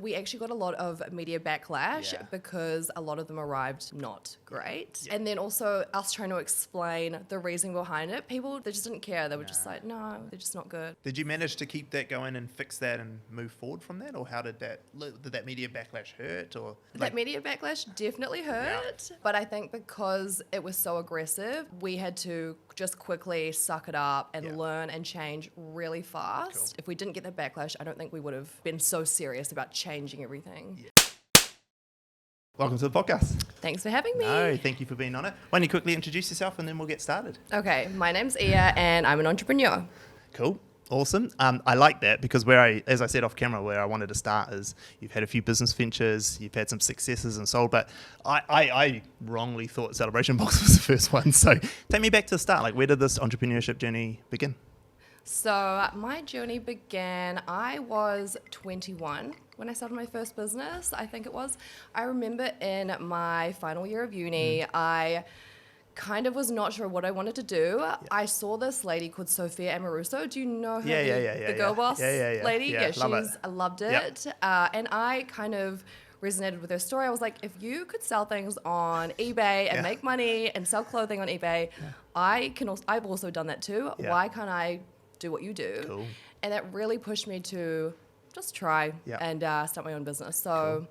we actually got a lot of media backlash Yeah. because a lot of them arrived not great. Yeah. And then also us trying to explain the reason behind it. People, they just didn't care. They were just like, no, they're just not good. Did you manage to keep that going and fix that and move forward from that? Or how did that media backlash hurt? Or that media backlash definitely hurt. But I think because it was so aggressive, we had to just quickly suck it up and learn and change really fast. Cool. If we didn't get the backlash, I don't think we would have been so serious about changing everything. Yeah. Welcome to the podcast. Thanks for having me. No, thank you for being on it. Why don't you quickly introduce yourself and then we'll get started. Okay, my name's Iyia and I'm an entrepreneur. Cool. Awesome. I like that because as I said off camera, where I wanted to start is you've had a few business ventures, you've had some successes and sold, but I wrongly thought Celebration Box was the first one. So take me back to the start. Like, where did this entrepreneurship journey begin? So my journey began, I was 21 when I started my first business, I think it was. I remember in my final year of uni, I kind of was not sure what I wanted to do. I saw this lady called Sophia Amoruso. Do you know her? The Girl Boss lady? Yeah, I loved it. Yep. And I kind of resonated with her story. I was like, if you could sell things on eBay and make money and sell clothing on eBay, I've also done that too. Yeah. Why can't I do what you do? Cool. And that really pushed me to just try and start my own business. So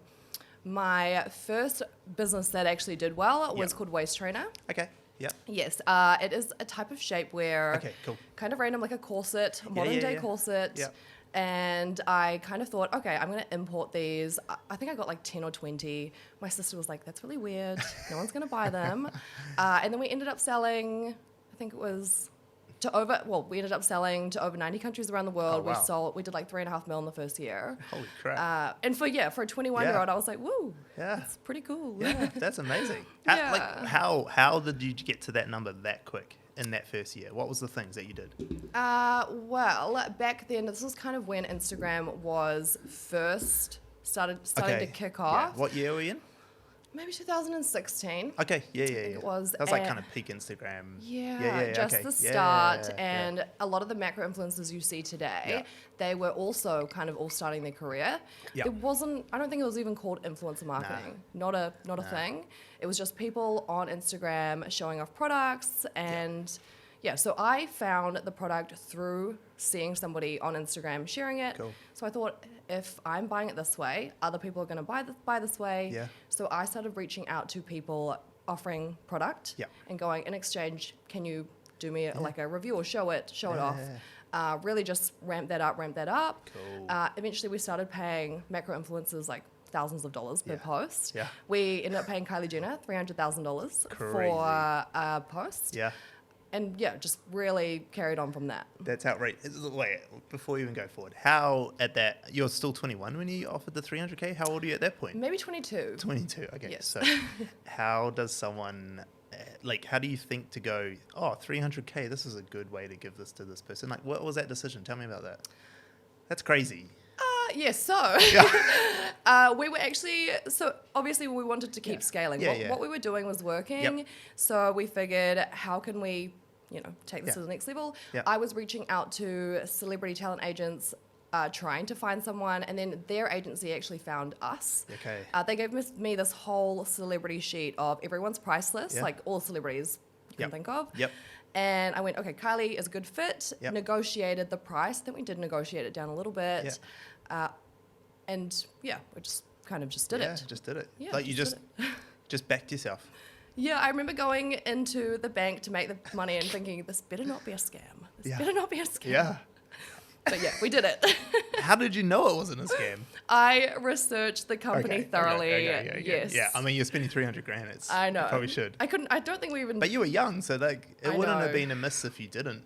my first business that actually did well was called Waist Trainer. Okay. Yeah. Yes. It is a type of shapewear. Okay, cool. Kind of random, like a corset, modern day corset. Yeah. And I kind of thought, okay, I'm going to import these. I think I got like 10 or 20. My sister was like, that's really weird. No one's going to buy them. And then we ended up selling, I think it was we ended up selling to over 90 countries around the world. Oh, wow. We did like 3.5 mil in the first year. Holy crap. And for a 21-year-old, I was like, woo, yeah, that's pretty cool. Yeah, that's amazing. Yeah. How did you get to that number that quick in that first year? What was the things that you did? Well, back then, this was kind of when Instagram was first starting to kick off. Yeah. What year were you in? Maybe 2016. Okay, yeah. It was. That was like kind of peak Instagram. Just the start. And a lot of the macro influencers you see today, they were also kind of all starting their career. It wasn't, I don't think it was even called influencer marketing. Not a thing. It was just people on Instagram showing off products and so I found the product through seeing somebody on Instagram sharing it. Cool. So I thought, if I'm buying it this way, other people are going to buy this way. Yeah. So I started reaching out to people offering product and going, in exchange, can you do me like a review or show it off? Really just ramp that up. Cool. Eventually we started paying macro influencers like thousands of dollars per post. Yeah. We ended up paying Kylie Jenner $300,000 for a post. Yeah. And just really carried on from that. That's outrageous. Wait, before you even go forward, you're still 21 when you offered the 300K? How old are you at that point? Maybe 22. 22, okay. Yes. So how does someone, how do you think to go, 300K, this is a good way to give this to this person? Like, what was that decision? Tell me about that. That's crazy. We were actually, obviously we wanted to keep scaling. What we were doing was working. Yep. So we figured, how can we, take this to the next level? Yep. I was reaching out to celebrity talent agents, trying to find someone, and then their agency actually found us. Okay. They gave me this whole celebrity sheet of everyone's price list, like all celebrities you can think of. Yep. And I went, okay, Kylie is a good fit. Yep. Negotiated the price. Then we did negotiate it down a little bit. And we just did it. Just did it. Yeah, like you just backed yourself. Yeah, I remember going into the bank to make the money and thinking, this better not be a scam. This better not be a scam. Yeah. But we did it. How did you know it wasn't a scam? I researched the company thoroughly. Okay. Yes. Yeah, I mean, you're spending $300,000. I know. You probably should. I don't think we even... But you were young, so it wouldn't have been a miss if you didn't.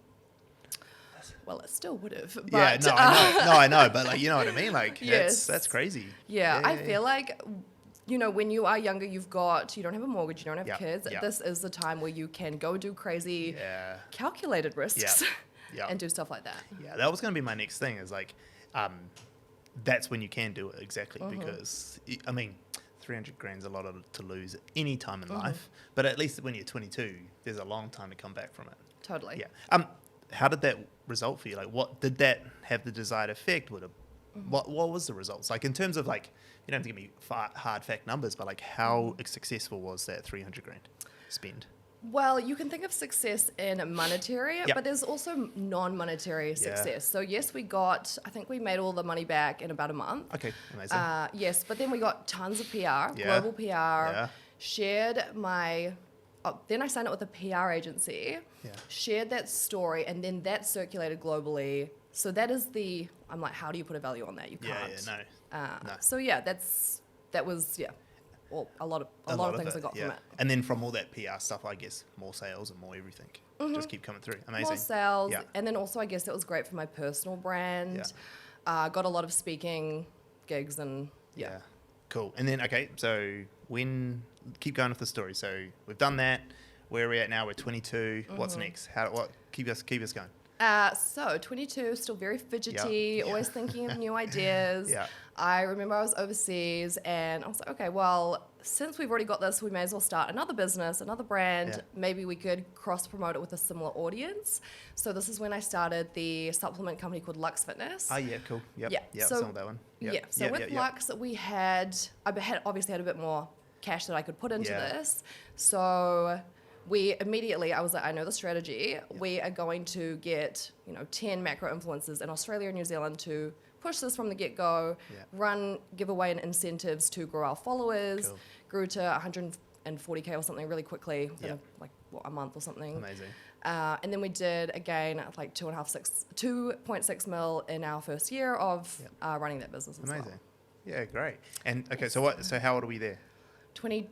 Well, it still would have. But, I know. But you know what I mean? That's crazy. Yeah, I feel like, when you are younger, you don't have a mortgage, you don't have kids. Yep. This is the time where you can go do crazy calculated risks and do stuff like that. Yeah, that was going to be my next thing is that's when you can do it exactly because, I mean, $300,000 is a lot to lose at any time in life. But at least when you're 22, there's a long time to come back from it. Totally. Yeah. How did that result for you? What did that have the desired effect? What was the results? Like in terms of like, you don't have to give me hard fact numbers, but like how successful was that 300 grand spend? Well, you can think of success in monetary, but there's also non-monetary success. So yes, I think we made all the money back in about a month. Okay, amazing. Yes, but then we got tons of PR, global PR, shared then I signed up with a PR agency, shared that story, and then that circulated globally. So that is I'm like, how do you put a value on that? You can't. No. So that was well, a lot of things I got from it. And then from all that PR stuff, I guess more sales and more everything just keep coming through. Amazing. More sales, and then also I guess it was great for my personal brand. Got a lot of speaking gigs and cool. And then so keep going with the story. So we've done that. Where are we at now? We're 22. What's next? Keep us going. So 22, still very fidgety, always thinking of new ideas. I remember I was overseas and I was like, okay, well, since we've already got this, we may as well start another business, another brand. Maybe we could cross-promote it with a similar audience. So this is when I started the supplement company called Lux Fitness. Oh, yeah, cool. Yep. So, some of that one. So with Lux, I obviously had a bit more cash that I could put into this. So we immediately, I was like, I know the strategy. We are going to get, 10 macro influencers in Australia and New Zealand to push this from the get-go, run giveaway and incentives to grow our followers, grew to 140K or something really quickly, within a month or something. Amazing. And then we did, again, like 2.6 mil in our first year of running that business as well. Yeah, great. And, so how old are we there? 23?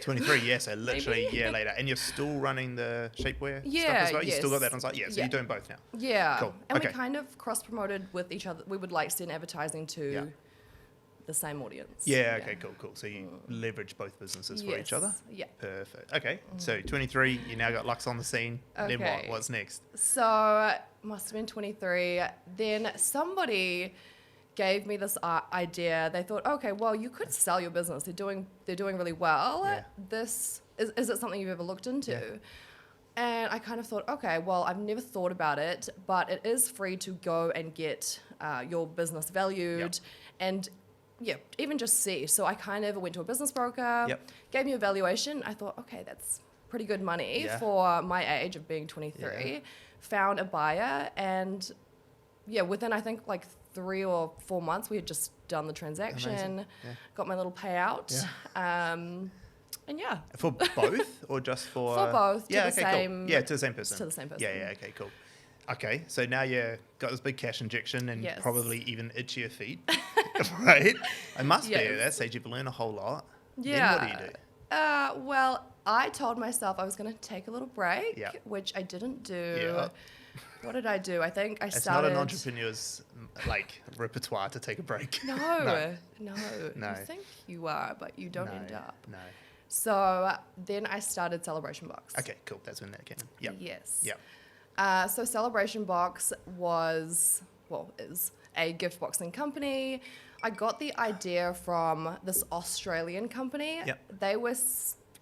23, so literally a year later. And you're still running the shapewear stuff as well? You still got that on site? Yeah, so you're doing both now? Yeah. Cool. And we kind of cross-promoted with each other. We would send advertising to the same audience. Okay, cool. So you leverage both businesses for each other? Yeah. Perfect. Okay, so 23, you now got Lux on the scene. Okay. Then what's next? So, must have been 23. Then somebody gave me this idea. They thought, okay, well, you could sell your business. They're doing really well. This is it something you've ever looked into? And I kind of thought, okay, well, I've never thought about it, but it is free to go and get your business valued and even just see. So I kind of went to a business broker, gave me a valuation. I thought, okay, that's pretty good money for my age of being 23. Found a buyer and within I think like 3 or 4 months, we had just done the transaction, got my little payout. And For both or just for? For both. Cool. To the same person. To the same person. Okay, cool. Okay, so now you got this big cash injection and probably even itchier feet, right? It must be at that stage. You've learned a whole lot. Yeah. Then what do you do? Well, I told myself I was going to take a little break, which I didn't do. What did I do? I think I started... It's not an entrepreneur's repertoire to take a break. No. You think you are, but you don't end up. No. So then I started Celebration Box. Okay, cool. That's when that came in. Yep. Yes. Yep. So Celebration Box is a gift boxing company. I got the idea from this Australian company. They were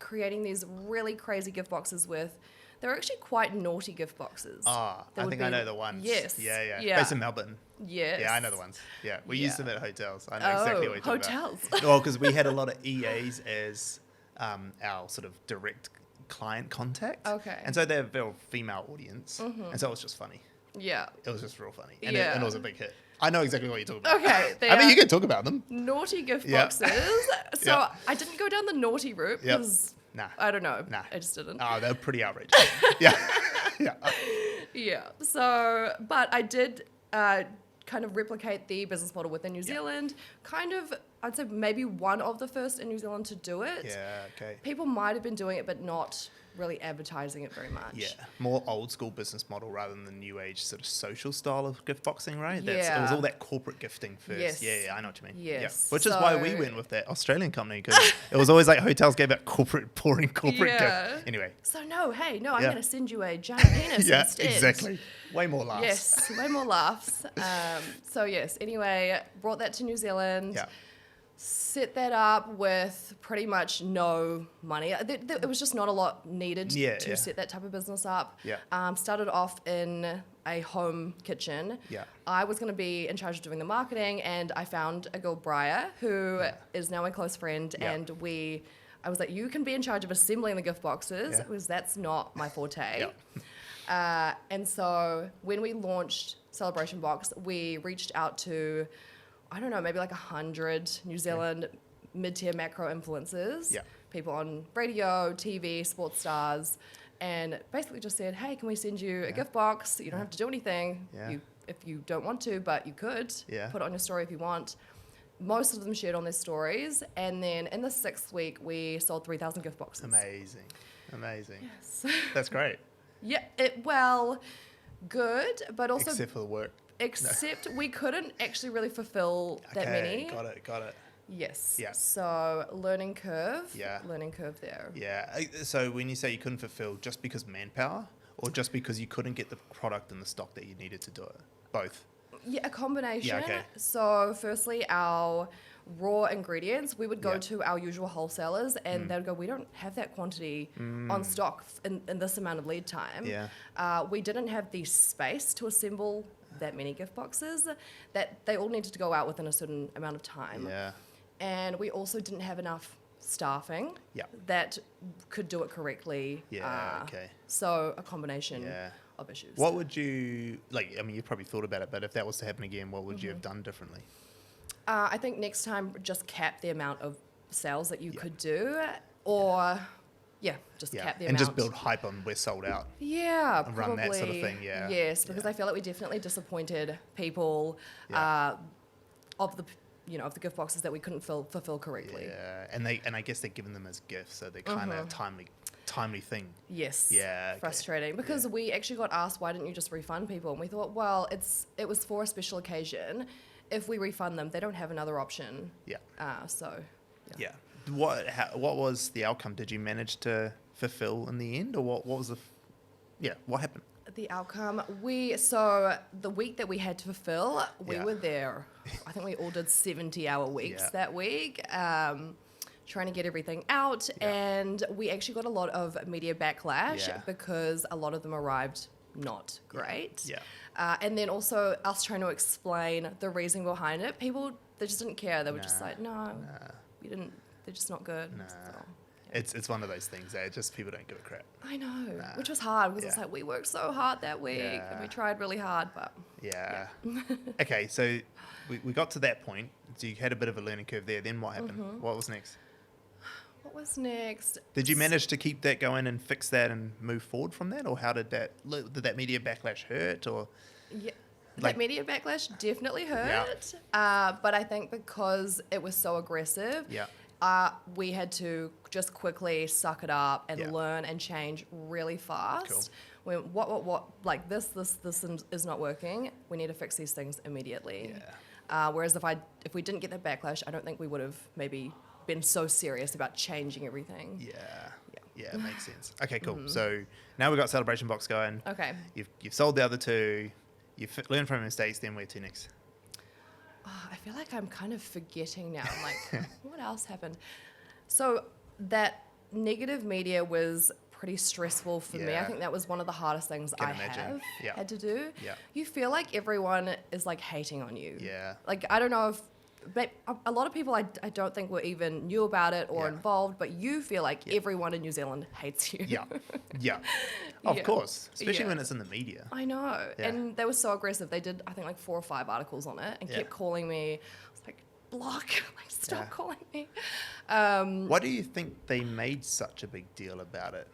creating these really crazy gift boxes they were actually quite naughty gift boxes. I think I know the ones. Yes. Yeah. Based in Melbourne. Yes. Yeah, I know the ones. Yeah, we used them at hotels. I know exactly what you're talking hotels. about. Well, because we had a lot of EAs as our sort of direct client contact. Okay. And so they're a very female audience. And so it was just funny. Yeah. It was just real funny. And it was a big hit. I know exactly what you're talking about. Okay. I mean, you can talk about them. Naughty gift boxes. So I didn't go down the naughty route because... Nah. I don't know. Nah. I just didn't. Oh, they're pretty outrageous. Yeah. So, but I did kind of replicate the business model within New Zealand. Kind of, I'd say maybe one of the first in New Zealand to do it. Yeah, okay. People might have been doing it, but not really advertising it very much. Yeah, more old school business model rather than the new age sort of social style of gift boxing, right? It was all that corporate gifting first. Yes. Yeah, I know what you mean. Yes. Yeah. Which is why we went with that Australian company because it was always like hotels gave out boring corporate gift. Anyway. So I'm going to send you a giant penis instead. Yeah, exactly. Way more laughs. Yes, way more laughs. Anyway, brought that to New Zealand. Yeah. Set that up with pretty much no money. It was just not a lot needed to set that type of business up. Yeah. Started off in a home kitchen. Yeah. I was going to be in charge of doing the marketing, and I found a girl, Briar, who is now my close friend, and I was like, you can be in charge of assembling the gift boxes, because that's not my forte. And so when we launched Celebration Box, we reached out to, I don't know, maybe like 100 New Zealand mid-tier macro influencers, people on radio, TV, sports stars, and basically just said, hey, can we send you a gift box? You don't have to do anything if you don't want to, but you could put it on your story if you want. Most of them shared on their stories, and then in the 6th week, we sold 3,000 gift boxes. Amazing. Yes. That's great. Good, but also... Except for the work. Except we couldn't actually really fulfill that many. Got it. Yes. Yeah. So learning curve. Yeah. Learning curve there. Yeah. So when you say you couldn't fulfill, just because manpower, or just because you couldn't get the product in the stock that you needed to do it? Both. Yeah, a combination. Yeah, okay. So firstly, our raw ingredients, we would go to our usual wholesalers, and they would go, we don't have that quantity on stock in this amount of lead time. Yeah. We didn't have the space to assemble that many gift boxes, that they all needed to go out within a certain amount of time. Yeah. And we also didn't have enough staffing that could do it correctly. Yeah, okay. So a combination of issues. What would you, you've probably thought about it, but if that was to happen again, what would you have done differently? I think next time just cap the amount of sales that you could do, or just cap the amount. And just build hype on we're sold out. Yeah, and probably. run that sort of thing, Yes, because I feel like we definitely disappointed people of the gift boxes that we couldn't fulfill correctly. Yeah, and I guess they're giving them as gifts, so they're kind of timely thing. Yes. Yeah. Okay. Frustrating, because we actually got asked, why didn't you just refund people? And we thought, well, it was for a special occasion. If we refund them, they don't have another option. Yeah. Yeah. What was the outcome? Did you manage to fulfill in the end, or what was what happened? The outcome, so the week that we had to fulfill, we were there. I think we all did 70-hour weeks that week, trying to get everything out, and we actually got a lot of media backlash because a lot of them arrived not great. And then also us trying to explain the reason behind it. People, they just didn't care. They were just like, no, we didn't. They're just not good. So, It's one of those things that just people don't give a crap. I know, which was hard, because it's like we worked so hard that week and we tried really hard, but Okay, so we got to that point. So you had a bit of a learning curve there. Then what happened? What was next? What was next? Did you manage to keep that going and fix that and move forward from that, or how did that media backlash hurt, or? Yeah. That media backlash definitely hurt, but I think because it was so aggressive, we had to just quickly suck it up and learn and change really fast. When like this is not working, we need to fix these things immediately. Whereas if we didn't get that backlash, I don't think we would have maybe been so serious about changing everything. Yeah, it makes sense. Okay, cool. So now we've got Celebration Box going. Okay. You've sold the other two. You've learned from your mistakes. Then where to next? I feel like I'm kind of forgetting now. I'm like, what else happened? So that negative media was pretty stressful for me. I think that was one of the hardest things I have had to do. You feel like everyone is like hating on you. Like, I don't know if a lot of people I don't think were even knew about it or involved, but you feel like everyone in New Zealand hates you. Of course, especially when it's in the media. I know, and they were so aggressive. They did, I think, like 4 or 5 articles on it and kept calling me. I was like, block, like, stop calling me. Why do you think they made such a big deal about it?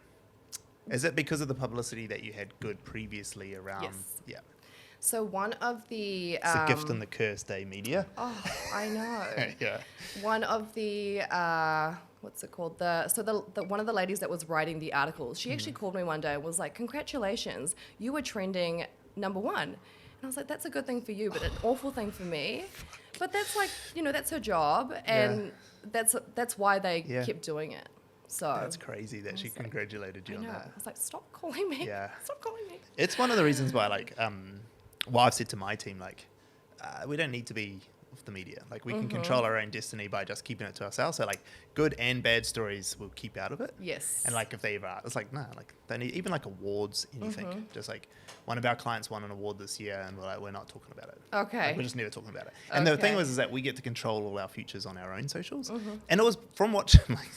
Is it because of the publicity that you had good previously around? Yes. So one of the... It's a gift and the curse, media. Oh, I know. One of the... what's it called? One of the ladies that was writing the articles, she actually called me one day and was like, congratulations, you were trending #1. And I was like, that's a good thing for you, but an awful thing for me. But that's like, that's her job, and that's why they kept doing it. So that's crazy that she congratulated you on that. I was like, stop calling me. Stop calling me. It's one of the reasons why, I've said to my team, we don't need to be of the media. Like we can control our own destiny by just keeping it to ourselves. So like good and bad stories we'll keep out of it. Yes. And like if they ever, it's like, nah, like they need even like awards, anything. Just like one of our clients won an award this year and we're like, we're not talking about it. Okay. Like, we're just never talking about it. And the thing was is that we get to control all our futures on our own socials. And it was from watching, like,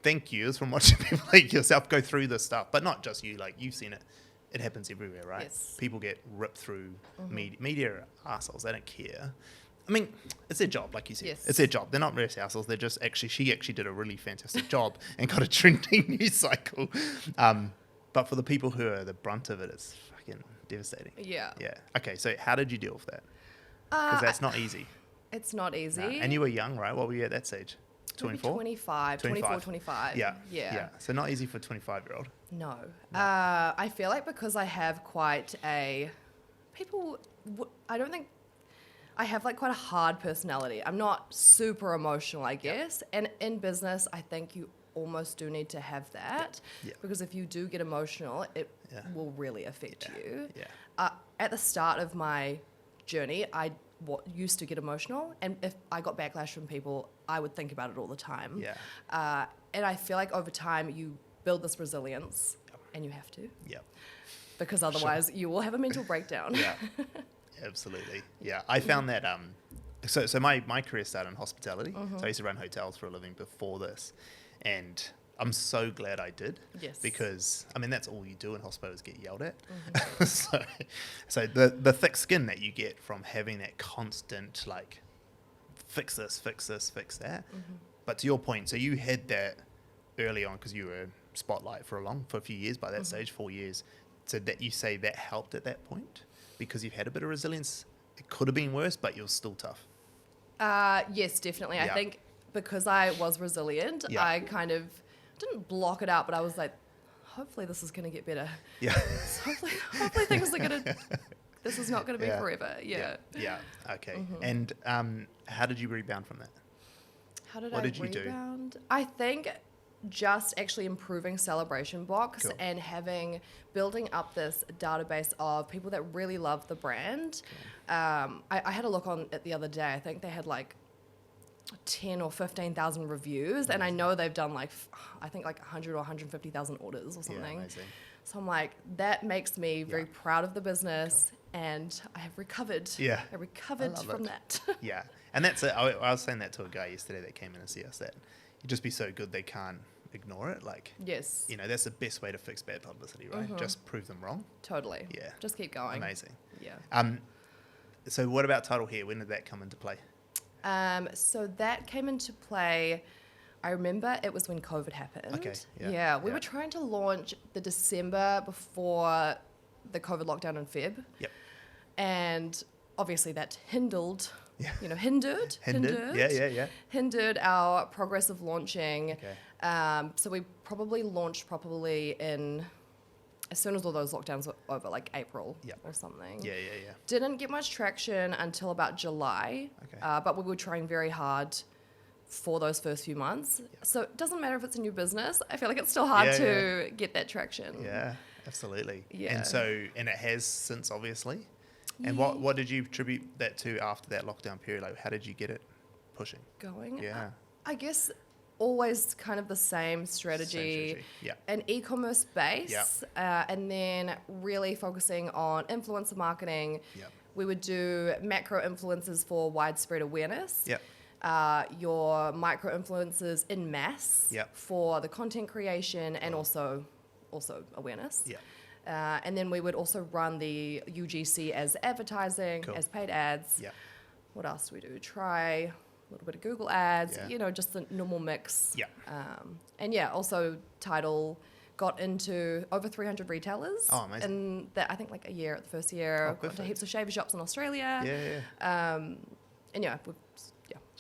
thank you, it's from watching people like yourself go through this stuff, but not just you, like you've seen it. It happens everywhere, right? Yes. People get ripped through media. Media are assholes. They don't care. I mean, it's their job, like you said. Yes. It's their job. They're not really assholes. They're just she actually did a really fantastic job and got a trending news cycle. But for the people who are the brunt of it, it's fucking devastating. Yeah. Yeah. Okay, so how did you deal with that? Because that's not easy. It's not easy. No. And you were young, right? What were you at that stage? 24? 25. 24, 25. Yeah. So not easy for a 25-year-old. No. I feel like because I have quite a... I don't think... I have like quite a hard personality. I'm not super emotional, I guess. And in business, I think you almost do need to have that. Because if you do get emotional, it will really affect you. At the start of my journey, I used to get emotional. And if I got backlash from people, I would think about it all the time. And I feel like over time, you build this resilience. And you have to. Because otherwise, you will have a mental breakdown. Absolutely. Yeah. I found that, so my career started in hospitality. So I used to run hotels for a living before this. And I'm so glad I did. Yes. Because, I mean, that's all you do in hospital is get yelled at. So the thick skin that you get from having that constant, like, fix this, fix that. But to your point, so you had that early on because you were spotlight for a few years by that stage, 4 years. So that you say that helped at that point? Because you've had a bit of resilience, it could have been worse, but you're still tough. Yes, definitely. I think because I was resilient, I kind of didn't block it out, but I was like, hopefully this is going to get better. Hopefully things are going to, this is not going to be forever. Okay. And how did you rebound from that? What did you rebound? I think just actually improving Celebration Box and building up this database of people that really love the brand. I had a look on it the other day. I think they had like 10 or 15,000 reviews, and I know they've done like 100 or 150,000 orders or something. So I'm like, that makes me very proud of the business, and I have recovered. I recovered from that. And that's it. I was saying that to a guy yesterday that came in to see us, that you'd just be so good they can't ignore it. Like, you know, that's the best way to fix bad publicity, right? Just prove them wrong. Totally. Just keep going. Amazing. So what about Title Hair? When did that come into play? So that came into play, I remember it was when COVID happened. We were trying to launch the December before the COVID lockdown in Feb. And obviously that hindered our progress of launching. So we probably launched properly as soon as all those lockdowns were over, like April or something. Didn't get much traction until about July, but we were trying very hard for those first few months. So it doesn't matter if it's a new business. I feel like it's still hard to get that traction. Absolutely. And it has since, obviously. And what did you attribute that to after that lockdown period? Like, how did you get it pushing? Going? I guess always kind of the same strategy. An e-commerce base, and then really focusing on influencer marketing. We would do macro influencers for widespread awareness. Your micro influencers in mass for the content creation and also awareness. And then we would also run the UGC as advertising, as paid ads. What else do we do? Try a little bit of Google ads, just the normal mix. And also Tidal got into over 300 retailers. Oh, amazing. And that, I think like a year, the first year, got into heaps of shaver shops in Australia. And we've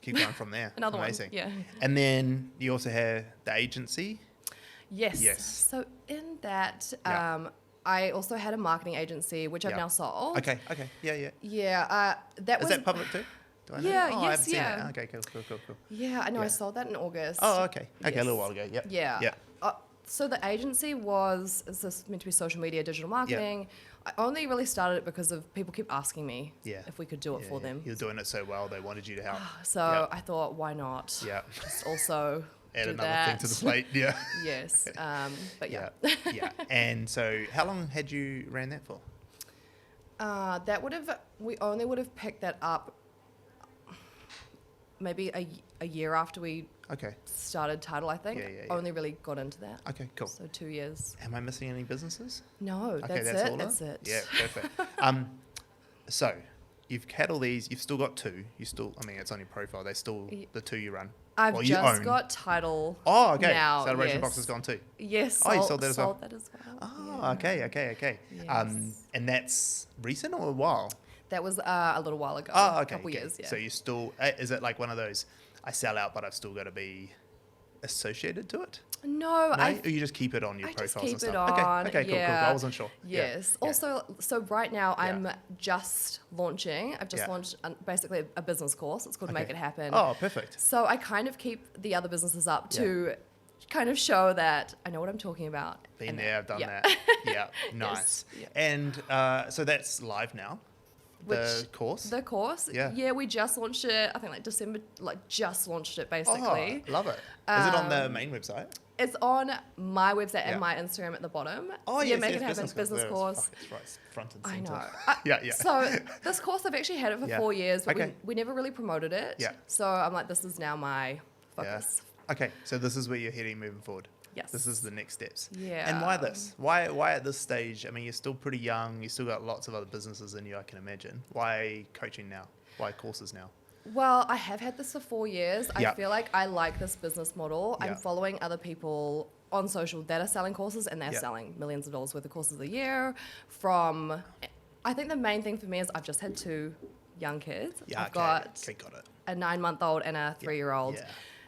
keep going from there. Another amazing. one. And then you also have the agency. Yes. So in that, I also had a marketing agency, which I've now sold. Okay. That Is that public too? Do I know? Yeah, I yes, haven't seen that. Okay, cool. Yeah, I know. I sold that in August. Oh, okay. A little while ago. So the agency is this meant to be social media, digital marketing. I only really started it because of people keep asking me Yeah. if we could do it for them. You're doing it so well, they wanted you to help. So I thought, why not? Yeah. Just also Add do another that. thing to the plate. Yeah. Yes. But yeah. Yeah. And so how long had you ran that for? We only would have picked that up maybe a year after we started Tidal, I think. Only really got into that. Okay, cool. So 2 years. Am I missing any businesses? No, that's it. Yeah, perfect. So you've had all these, you've still got two. It's on your profile. They're still the two you run. I've just got Tidal. Oh, okay. Now, Celebration Box has gone too. Yes. You sold that as well. Sold that as well. Oh, okay. Yes. And that's recent or a while? That was a little while ago. Oh, okay. A couple years, yeah. So you still, is it like one of those, I sell out, but I've still got to be associated to it? No, or you just keep it on your profiles and stuff? I just keep it on. Okay, cool. I wasn't sure. Yes. Yeah. Also, so right now I'm just launching. I've just launched basically a business course. It's called Make It Happen. Oh, perfect. So I kind of keep the other businesses up to kind of show that I know what I'm talking about. Been there, I've done that. Yeah, nice. Yes. And so that's live now. The course? The course? Yeah, we just launched it, I think like December, just launched it basically. Oh, love it. Is it on the main website? It's on my website and my Instagram at the bottom. Oh, yeah, Make It Happen business course. It's right front and center. I know. Yeah. So this course, I've actually had it for 4 years, but we never really promoted it. Yeah. So I'm like, this is now my focus. Yeah. Okay, so this is where you're heading moving forward. Yes. This is the next steps. Yeah. And why this? Why at this stage? I mean, you're still pretty young. You still got lots of other businesses in you, I can imagine. Why coaching now? Why courses now? Well, I have had this for 4 years. I feel like I like this business model. Yeah. I'm following other people on social that are selling courses, and they're selling millions of dollars worth of courses a year. I think the main thing for me is I've just had 2 young kids. I've got a 9-month-old and a 3-year-old. Yeah.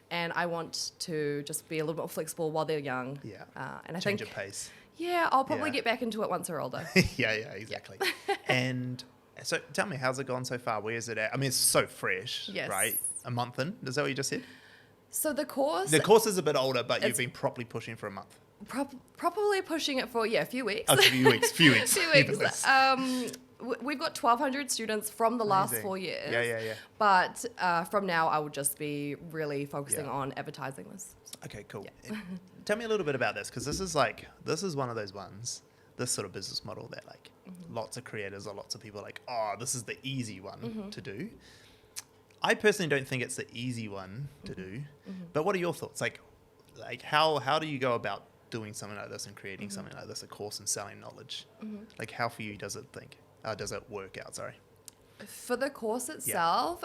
And I want to just be a little bit more flexible while they're young. Yeah. And I Change think your pace. Yeah, I'll probably get back into it once they're older. Yeah, exactly. And so tell me, how's it gone so far? Where is it at? I mean, it's so fresh, right? A month in. Is that what you just said? So the course is a bit older, but you've been properly pushing for a month. Probably pushing it for, a few weeks. A few weeks. Few weeks. We've got 1,200 students from the last 4 years. Yeah. But from now, I will just be really focusing on advertising this. So. Okay, cool. Yeah. Tell me a little bit about this, because this is one of those ones, this sort of business model that lots of creators or lots of people are like, oh, this is the easy one to do. I personally don't think it's the easy one to do, but what are your thoughts? Like how do you go about doing something like this and creating something like this, a course and selling knowledge? Like how for you does it work out? Sorry. For the course itself,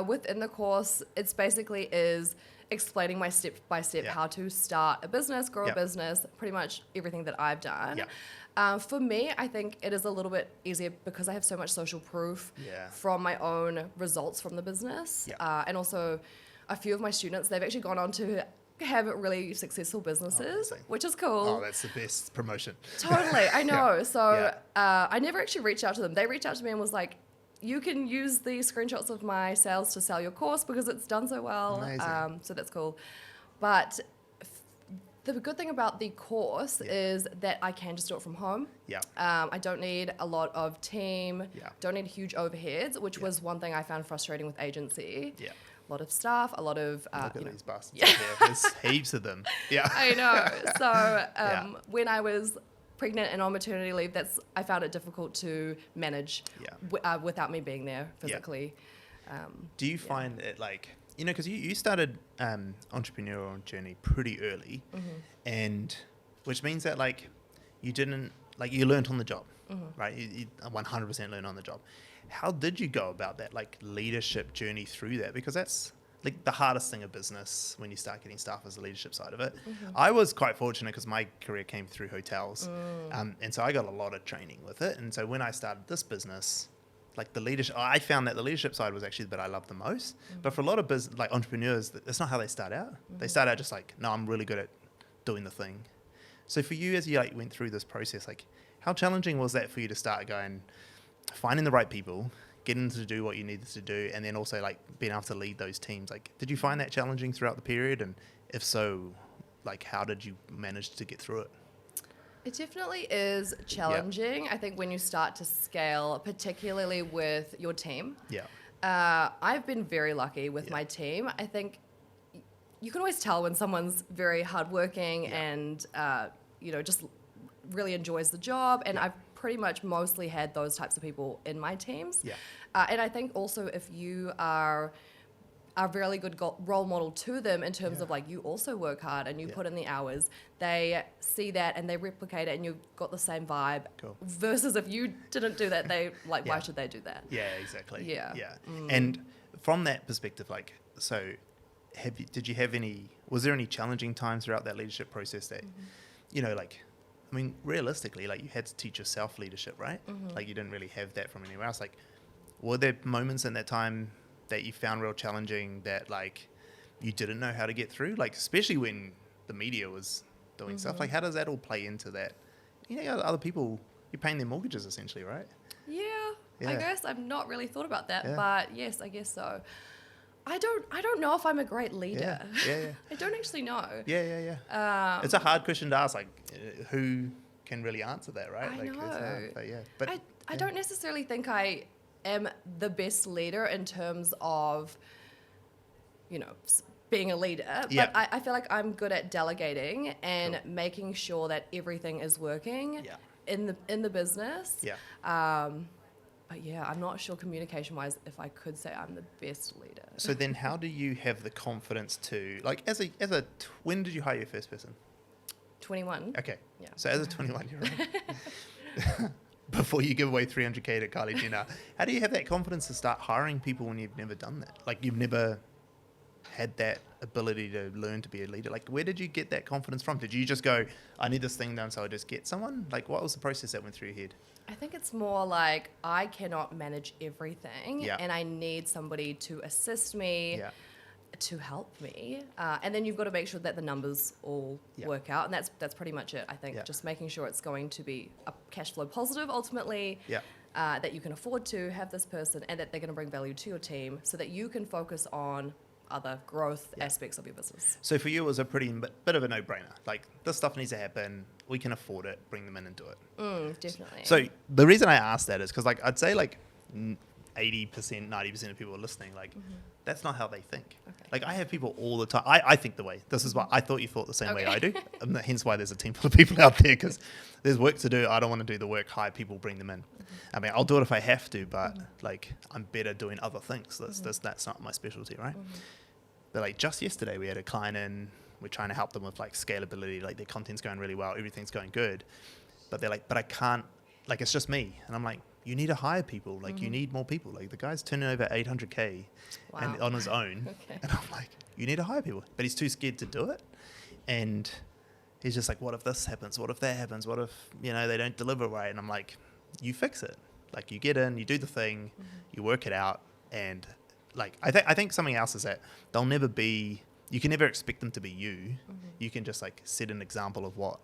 within the course, it's basically is explaining my step by step how to start a business, grow a business, pretty much everything that I've done. For me, I think it is a little bit easier because I have so much social proof from my own results from the business. And also a few of my students, they've actually gone on to have really successful businesses, which is cool. Oh, that's the best promotion. Totally, I know. So I never actually reached out to them. They reached out to me and was like, you can use the screenshots of my sales to sell your course because it's done so well. Amazing. So that's cool. But the good thing about the course is that I can just do it from home. I don't need a lot of team, don't need huge overheads, which was one thing I found frustrating with agency. A lot of staff, a lot of... Look at these bastards out here. There's heaps of them. I know. So when I was pregnant and on maternity leave, I found it difficult to manage without me being there physically. Do you find it like... because you started entrepreneurial journey pretty early, and which means that you didn't you learned on the job, right? You 100% learned on the job. How did you go about that leadership journey through that? Because that's the hardest thing of business when you start getting staff is the leadership side of it. I was quite fortunate because my career came through hotels, and so I got a lot of training with it. And so when I started this business, the leadership, I found that the leadership side was actually the bit I loved the most. But for a lot of entrepreneurs, that's not how they start out. They start out just no, I'm really good at doing the thing. So for you, as you went through this process, how challenging was that for you to start finding the right people, getting them to do what you needed to do, and then also being able to lead those teams? Did you find that challenging throughout the period? And if so, how did you manage to get through it? It definitely is challenging. I think when you start to scale, particularly with your team. I've been very lucky with my team. I think you can always tell when someone's very hardworking and just really enjoys the job. And I've pretty much mostly had those types of people in my teams. And I think also if you are a really good role model to them in terms of like you also work hard and you put in the hours, they see that and they replicate it and you've got the same vibe. Versus if you didn't do that, they like, why should they do that? Yeah, exactly. And from that perspective, like, so was there any challenging times throughout that leadership process that, like, I mean, realistically, like you had to teach yourself leadership, right? Like you didn't really have that from anywhere else. Like, were there moments in that time that you found real challenging that like you didn't know how to get through? Like, especially when the media was doing stuff, like how does that all play into that? Other people, you're paying their mortgages essentially, right? I guess I've not really thought about that, but yes, I guess so. I don't know if I'm a great leader. I don't actually know. It's a hard question to ask, like who can really answer that, right? I like, know. It's hard, but I don't necessarily think I am the best leader in terms of, being a leader, but I feel like I'm good at delegating and making sure that everything is working in the business. But I'm not sure communication-wise if I could say I'm the best leader. So then how do you have the confidence to, like, when did you hire your first person? 21. Okay. Yeah. So as a 21-year-old, before you give away 300K to Kylie Jenner, how do you have that confidence to start hiring people when you've never done that? Like, you've never had that ability to learn to be a leader. Like, where did you get that confidence from? Did you just go, I need this thing done, so I just get someone? Like, what was the process that went through your head? I think it's more like I cannot manage everything and I need somebody to assist me, to help me. And then you've got to make sure that the numbers all work out. And that's pretty much it, I think. Just making sure it's going to be a cash flow positive ultimately, that you can afford to have this person and that they're going to bring value to your team so that you can focus on other growth aspects of your business. So for you, it was a bit of a no-brainer. Like, this stuff needs to happen. We can afford it. Bring them in and do it. Definitely. So the reason I asked that is because, like, I'd say like 80%, 90% of people are listening. Like, that's not how they think. Like, I have people all the time. I think the way. This is why I thought you thought the same way I do. And hence why there's a team full of people out there, because there's work to do. I don't want to do the work. Hire people, bring them in. I mean, I'll do it if I have to, but like, I'm better doing other things. That's not my specialty, right? But like, just yesterday we had a client in. We're trying to help them with like scalability. Like, their content's going really well. Everything's going good. But they're like, but I can't, like, it's just me. And I'm like, you need to hire people. Like, you need more people. Like, the guy's turning over 800K and on his own. And I'm like, you need to hire people. But he's too scared to do it. And he's just like, what if this happens? What if that happens? What if, they don't deliver right? And I'm like, you fix it. Like, you get in, you do the thing, you work it out. And like, I think something else is that they'll never be, you can never expect them to be you. You can just like set an example of what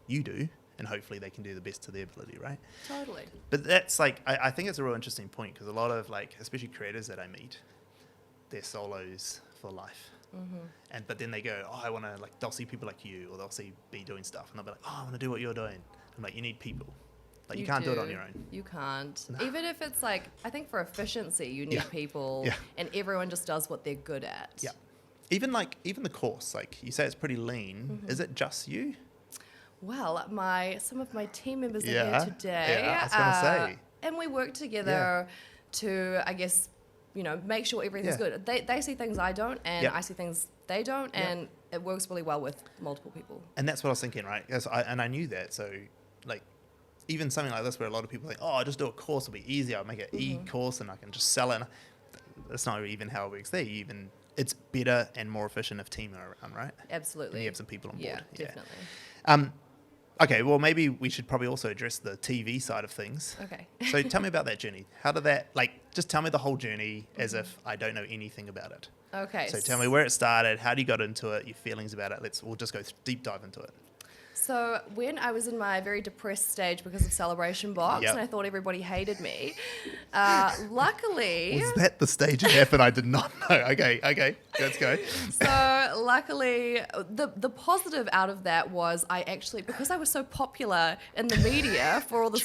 you do, and hopefully they can do the best to their ability, right? Totally. But that's like, I think it's a real interesting point, because a lot of like, especially creators that I meet, they're solos for life. But then they go, oh, I want to, like, they'll see people like you, or they'll see me doing stuff, and they'll be like, oh, I want to do what you're doing. I'm like, you need people. Like, you can't do it on your own. You can't. No. Even if it's like, I think for efficiency, you need people, and everyone just does what they're good at. Even the course, like you say, it's pretty lean. Is it just you? Well, some of my team members are here today. I was going to say. And we work together to, I guess, make sure everything's good. They see things I don't, and I see things they don't, and it works really well with multiple people. And that's what I was thinking, right? And I knew that. So, like, even something like this where a lot of people think, oh, I'll just do a course, it'll be easier. I'll make an e-course and I can just sell it. That's not even how it works there. It's better and more efficient if team are around, right? Absolutely. And you have some people on board. Yeah, definitely. Okay, well, maybe we should probably also address the TV side of things. Okay. So tell me about that journey. How did that, like, just tell me the whole journey as if I don't know anything about it. Okay. So tell me where it started, how you got into it, your feelings about it. We'll just go deep dive into it. So when I was in my very depressed stage because of Celebration Box and I thought everybody hated me, luckily... Was that the stage it happened? I did not know. Okay, let's go. So luckily, the positive out of that was I actually, because I was so popular in the media for all this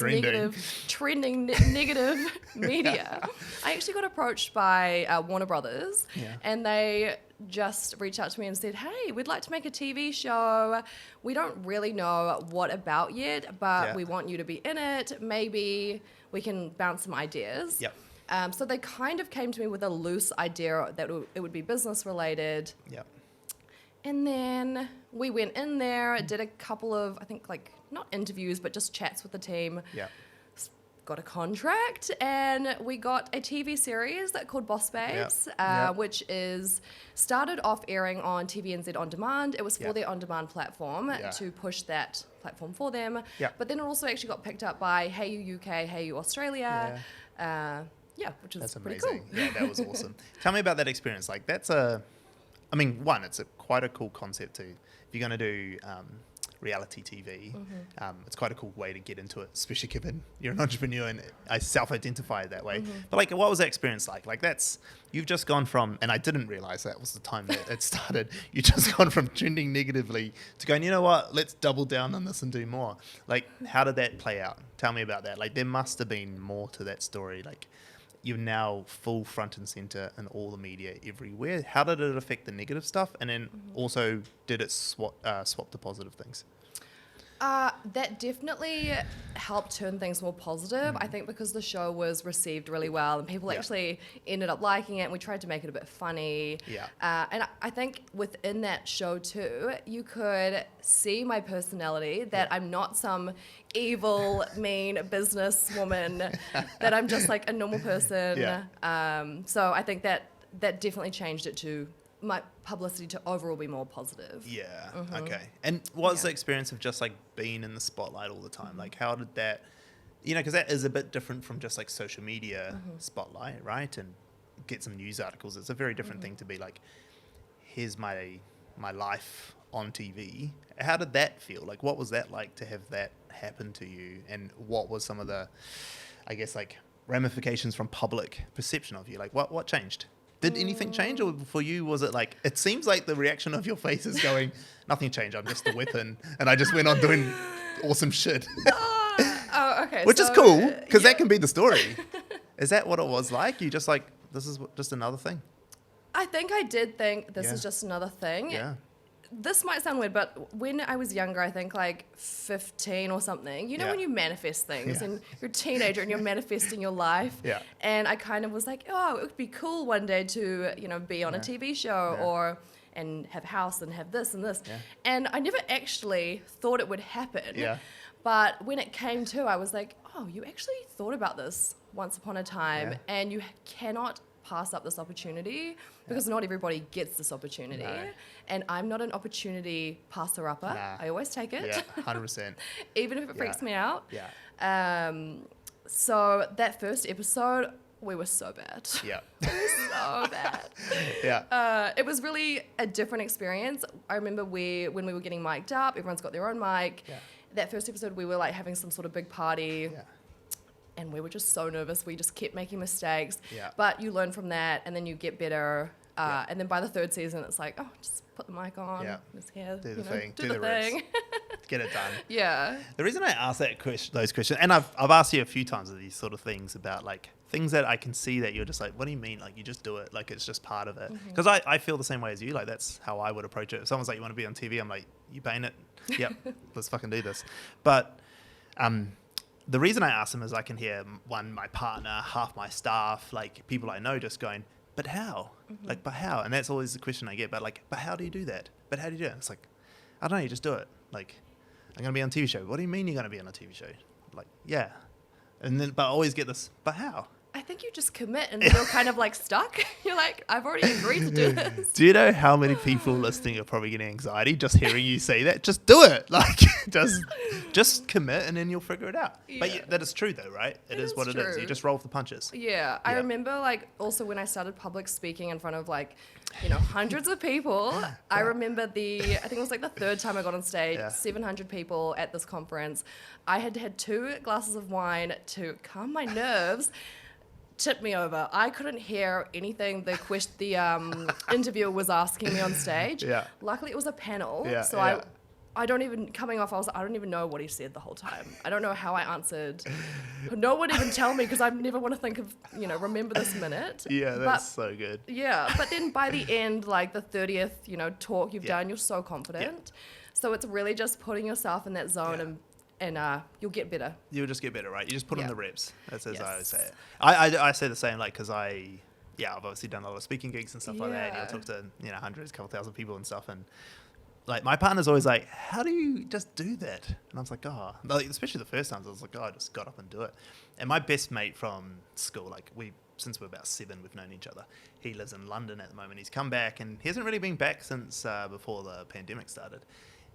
trending negative media, I actually got approached by Warner Brothers and they just reached out to me and said, hey, we'd like to make a TV show. We don't really know what about yet, but we want you to be in it. Maybe we can bounce some ideas. Yep. So they kind of came to me with a loose idea that it would be business related. Yep. And then we went in there, did a couple of, I think, like, not interviews, but just chats with the team. Yeah. Got a contract, and we got a TV series that called Boss Babes, which is started off airing on TVNZ On Demand. It was for their On Demand platform to push that platform for them. But then it also actually got picked up by Hey You UK, Hey You Australia. Which is pretty cool. Yeah, that was awesome. Tell me about that experience. Like, it's quite a cool concept too. If you're going to do reality TV, it's quite a cool way to get into it, especially given you're an entrepreneur and I self-identify that way. But like, what was that experience like? Like, you've just gone from, and I didn't realize that was the time that it started, you've just gone from trending negatively to going, you know what, let's double down on this and do more. Like, how did that play out? Tell me about that. Like, there must have been more to that story. Like, you're now full front and center in all the media everywhere. How did it affect the negative stuff? And then also, did it swap to positive things? That definitely helped turn things more positive. I think because the show was received really well and people actually ended up liking it, and we tried to make it a bit funny. And I think within that show too, you could see my personality, that I'm not some evil, mean businesswoman, that I'm just like a normal person. So I think that definitely changed it to my publicity to overall be more positive. Okay. And what was the experience of just like being in the spotlight all the time? Like, how did that, because that is a bit different from just like social media spotlight, right? And get some news articles. It's a very different thing to be like, here's my life on TV. How did that feel? Like, what was that like to have that happen to you? And what was some of the, I guess, like ramifications from public perception of you? Like, what changed? Did anything change, or for you was it like, it seems like the reaction of your face is going, nothing changed, I'm just a weapon, and I just went on doing awesome shit. Okay. Which is cool, because that can be the story. Is that what it was like? You just like, this is just another thing? I think I did think this is just another thing. Yeah. This might sound weird, but when I was younger, I think like 15 or something, when you manifest things and you're a teenager and you're manifesting your life. And I kind of was like, oh, it would be cool one day to, be on a TV show and have a house and have this and this. And I never actually thought it would happen. But when it came to, I was like, oh, you actually thought about this once upon a time and you cannot pass up this opportunity because not everybody gets this opportunity. And I'm not an opportunity passer-upper. I always take it. 100%. Even if it freaks me out. So that first episode, we were so bad. It was so bad. It was really a different experience. I remember when we were getting mic'd up, everyone's got their own mic. That first episode, we were like having some sort of big party. And we were just so nervous. We just kept making mistakes. But you learn from that, and then you get better. And then by the third season, it's like, oh, just put the mic on. Just here, do the thing. Do the thing. Get it done. The reason I asked those questions, and I've asked you a few times of these sort of things about like things that I can see that you're just like, what do you mean? Like, you just do it. Like, it's just part of it. Because I feel the same way as you. Like, that's how I would approach it. If someone's like, you want to be on TV? I'm like, you paying it? Yep. Let's fucking do this. But the reason I ask them is I can hear my partner, half my staff, like people I know just going, but how? Like, but how? And that's always the question I get. But like, but how do you do that? But how do you do it? It's like, I don't know. You just do it. Like, I'm going to be on a TV show. What do you mean you're going to be on a TV show? Like, yeah. And then, but I always get this, but how? I think you just commit and you're kind of like stuck. You're like, I've already agreed to do this. Do you know how many people listening are probably getting anxiety just hearing you say that? Just do it. Like, just commit and then you'll figure it out. But that is true though, right? It is what it is. You just roll with the punches. I remember like also when I started public speaking in front of like hundreds of people. I remember I think it was like the third time I got on stage, 700 people at this conference. I had 2 glasses of wine to calm my nerves. Tipped me over. I couldn't hear anything the interviewer was asking me on stage. Yeah. Luckily, it was a panel, so yeah. I don't even, coming off, I don't even know what he said the whole time. I don't know how I answered. No one even tell me because I never want to think of, remember this minute. Yeah, that's so good. Yeah, but then by the end, like the 30th, talk you've done, you're so confident. Yeah. So it's really just putting yourself in that zone and you'll get better. You'll just get better, right? You just put in the reps. That's as I always say it. I say the same, like, because I've obviously done a lot of speaking gigs and stuff like that. And you'll talk to, hundreds, couple thousand people and stuff. And like, my partner's always like, how do you just do that? And I was like, especially the first times, I was like, I just got up and do it. And my best mate from school, like, since we're about 7, we've known each other. He lives in London at the moment. He's come back, and he hasn't really been back since before the pandemic started.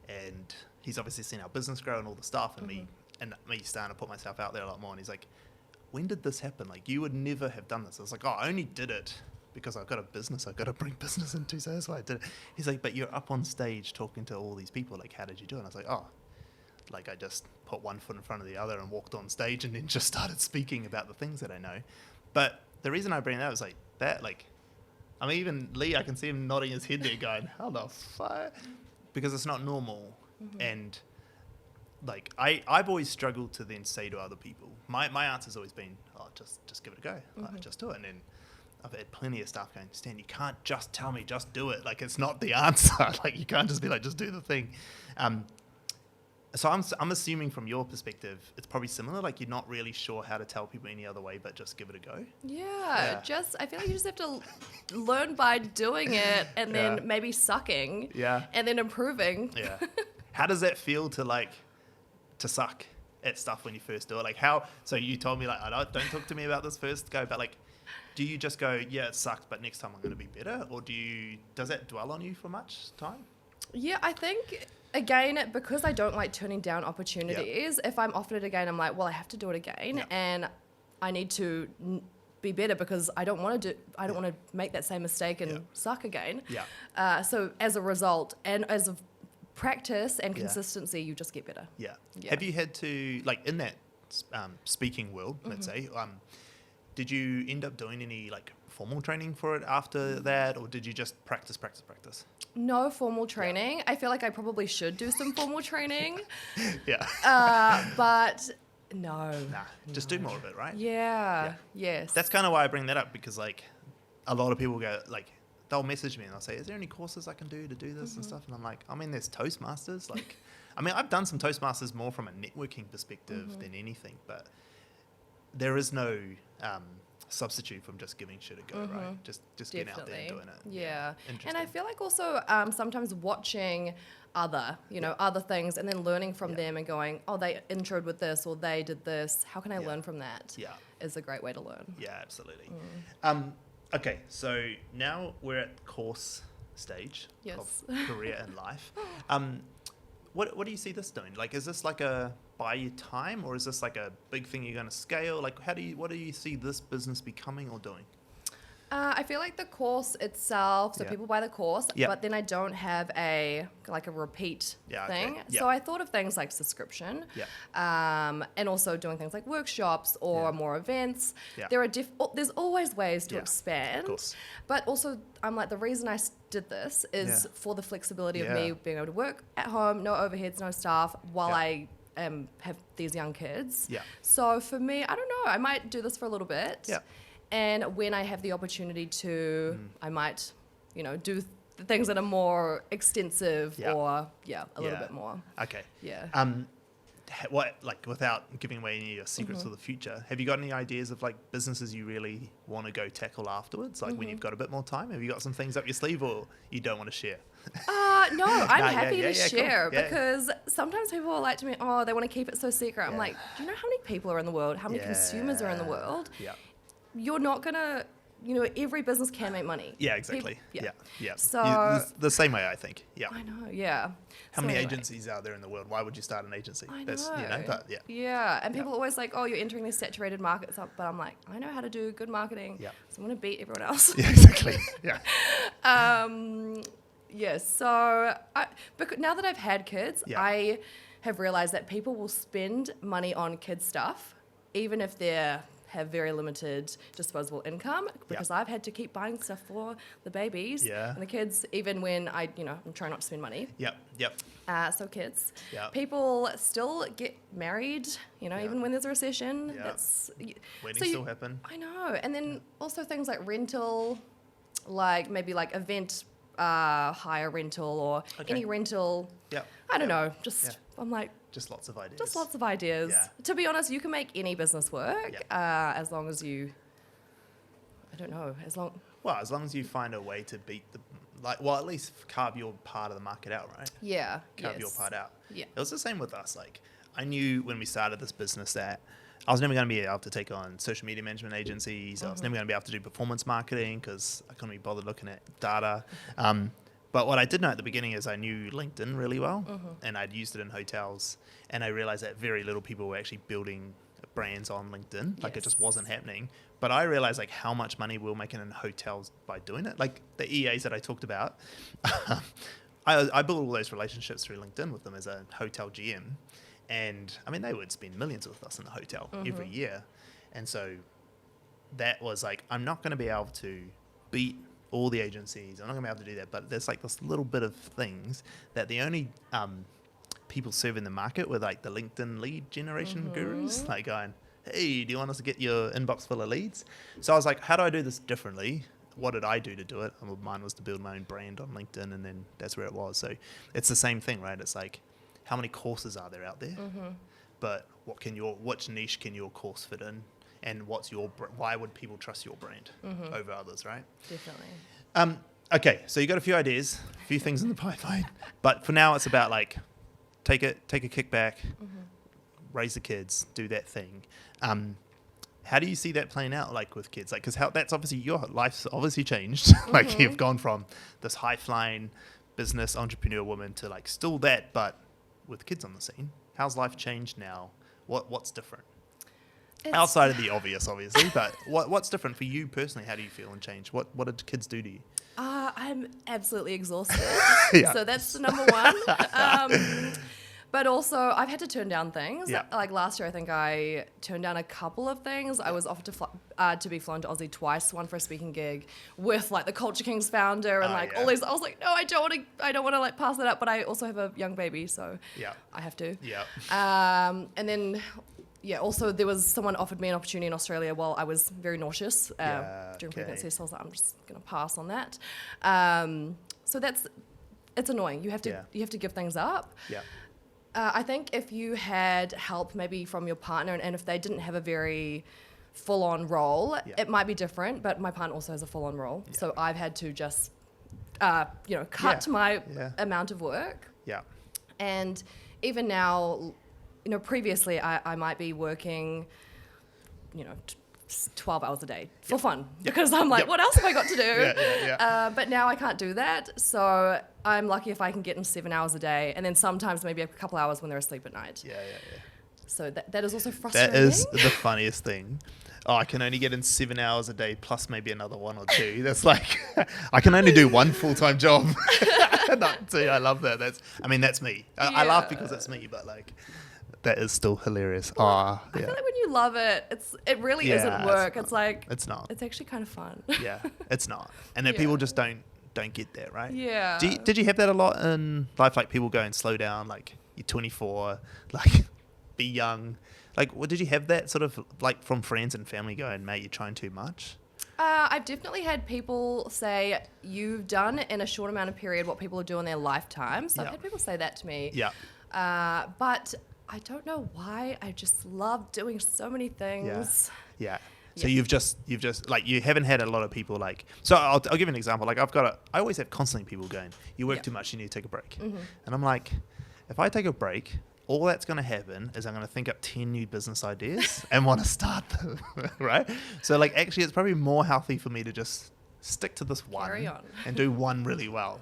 And he's obviously seen our business grow and all the stuff, and me starting to put myself out there a lot more. And he's like, when did this happen? Like, you would never have done this. I was like, I only did it because I've got a business. I've got to bring business into, so that's why I did it. He's like, but you're up on stage talking to all these people. Like, how did you do it? And I was like, I just put one foot in front of the other and walked on stage and then just started speaking about the things that I know. But the reason I bring that was like that, like, I mean, even Lee, I can see him nodding his head there going, how the fuck? Because it's not normal. And like, I've always struggled to then say to other people, my answer's always been, just give it a go. Just do it. And then I've had plenty of staff going, Stan, you can't just tell me, just do it. Like, it's not the answer. Like, you can't just be like, just do the thing. So I'm assuming from your perspective, it's probably similar. Like, you're not really sure how to tell people any other way, but just give it a go. Yeah. I feel like you just have to learn by doing it and then maybe sucking. Yeah. And then improving. Yeah. How does that feel to suck at stuff when you first do it? Like, so you told me, like, don't talk to me about this first go, but like, do you just go, yeah, it sucked, but next time I'm going to be better? Or does that dwell on you for much time? Yeah, I think, again, because I don't like turning down opportunities, if I'm offered it again, I'm like, well, I have to do it again, and I need to be better because I don't want to make that same mistake and suck again. Yeah. So as a result, and as a practice and consistency, you just get better. Yeah. Have you had to, like, in that speaking world, let's say, did you end up doing any like formal training for it after that, or did you just practice? No formal training. I feel like I probably should do some formal training. But no. Just do more of it, right? Yeah. Yes. That's kind of why I bring that up, because like a lot of people go, like, they'll message me and they'll say, is there any courses I can do to do this and stuff? And I'm like, I mean, there's Toastmasters. Like, I mean, I've done some Toastmasters more from a networking perspective than anything, but there is no substitute from just giving shit a go, right? Just getting out there and doing it. Yeah. And I feel like also sometimes watching other things and then learning from them and going, oh, they introed with this or they did this. How can I learn from that? Yeah. Is a great way to learn. Yeah, absolutely. Okay, so now we're at course stage of career and life. What do you see this doing? Like, is this like a buy you time, or is this like a big thing you're going to scale? Like, what do you see this business becoming or doing? I feel like the course itself, so people buy the course, but then I don't have a repeat thing. Okay. So I thought of things like subscription, and also doing things like workshops or more events. There's always ways to expand, of course. But also I'm like, the reason I did this is for the flexibility of me being able to work at home, no overheads, no staff, while I have these young kids. Yeah. So for me, I don't know, I might do this for a little bit. Yeah. And when I have the opportunity to, I might, do things that are more extensive or, a little bit more. Okay. Yeah. Without giving away any of your secrets for the future, have you got any ideas of like businesses you really want to go tackle afterwards? Like when you've got a bit more time, have you got some things up your sleeve, or you don't want to share? No, I'm happy to share because sometimes people are like to me, oh, they want to keep it so secret. I'm like, do you know how many people are in the world? How many consumers are in the world? Yeah. You're not going to every business can make money. Yeah, exactly. Yeah. So the same way I think. Yeah. I know. Yeah. How many agencies are there in the world? Why would you start an agency? I know. But Yeah, and people are always like, "Oh, you're entering these saturated markets," but I'm like, I know how to do good marketing. Yeah. So I'm gonna beat everyone else. Yeah, exactly. Yeah. So now that I've had kids, I have realized that people will spend money on kids stuff, even if they have very limited disposable income, because I've had to keep buying stuff for the babies and the kids, even when I'm trying not to spend money. Yep. So kids, people still get married, even when there's a recession. Weddings still happen. I know. And then also things like rental, like maybe like event hire rental or any rental. I don't know. I'm like, just lots of ideas. Just lots of ideas. Yeah. To be honest, you can make any business work as long as you, as long as you find a way to beat at least carve your part of the market out, right? Yeah. Carve your part out. Yeah. It was the same with us. Like, I knew when we started this business that I was never going to be able to take on social media management agencies. I was never going to be able to do performance marketing because I couldn't be bothered looking at data. But what I did know at the beginning is I knew LinkedIn really well, and I'd used it in hotels, and I realized that very little people were actually building brands on LinkedIn. Like, it just wasn't happening. But I realized like how much money we were making in hotels by doing it. Like the EAs that I talked about, I built all those relationships through LinkedIn with them as a hotel GM. And I mean, they would spend millions with us in the hotel every year. And so that was like, I'm not going to be able to beat all the agencies. I'm not going to be able to do that. But there's like this little bit of things that the only people serving the market were like the LinkedIn lead generation gurus, like going, hey, do you want us to get your inbox full of leads? So I was like, how do I do this differently? What did I do to do it? Well, mine was to build my own brand on LinkedIn, and then that's where it was. So it's the same thing, right? It's like, how many courses are there out there? But which niche can your course fit in? And why would people trust your brand over others, right? Definitely. Okay, so you got a few ideas, a few things in the pipeline, but for now it's about like take a kickback, raise the kids, do that thing. How do you see that playing out, like with kids? Like, because that's obviously your life's obviously changed. Like, you've gone from this high flying business entrepreneur woman to like still that, but with kids on the scene. How's life changed now? What's different? Outside of the obvious, obviously, but what's different for you personally? How do you feel and change? What did kids do to you? I'm absolutely exhausted. So that's the number one. But also, I've had to turn down things. Like last year, I think I turned down a couple of things. I was offered to be flown to Aussie twice, one for a speaking gig with like the Culture Kings founder and all these. I was like, no, I don't want to like pass that up. But I also have a young baby, so I have to. And then. Yeah, also there was someone offered me an opportunity in Australia while I was very nauseous during pregnancy, so I was like, I'm just going to pass on that. So it's annoying. You have to give things up. I think if you had help maybe from your partner and if they didn't have a very full-on role, it might be different, but my partner also has a full-on role. So I've had to just, cut my amount of work. And even now, previously I might be working, 12 hours a day for fun because I'm like, what else have I got to do? But now I can't do that. So I'm lucky if I can get in 7 hours a day and then sometimes maybe a couple hours when they're asleep at night. So that is also frustrating. That is the funniest thing. Oh, I can only get in 7 hours a day plus maybe another 1 or 2. That's like, I can only do one full-time job. Not 2. I love that. That's me. I laugh because it's me, but like, that is still hilarious. I feel like when you love it, it really isn't work. It's like it's not. It's actually kind of fun. It's not. And then people just don't get that, right? Did you have that a lot in life? Like people go and slow down, like you're 24, like be young. Like, did you have that sort of like from friends and family going, mate, you're trying too much? I've definitely had people say, you've done in a short amount of period what people do in their lifetime. So I've had people say that to me. But I don't know why. I just love doing so many things. So you've just like, you haven't had a lot of people like, so I'll give you an example. Like I always have constantly people going, you work too much, you need to take a break. And I'm like, if I take a break, all that's going to happen is I'm going to think up 10 new business ideas and want to start them, right? So like actually it's probably more healthy for me to just stick to this one and do one really well,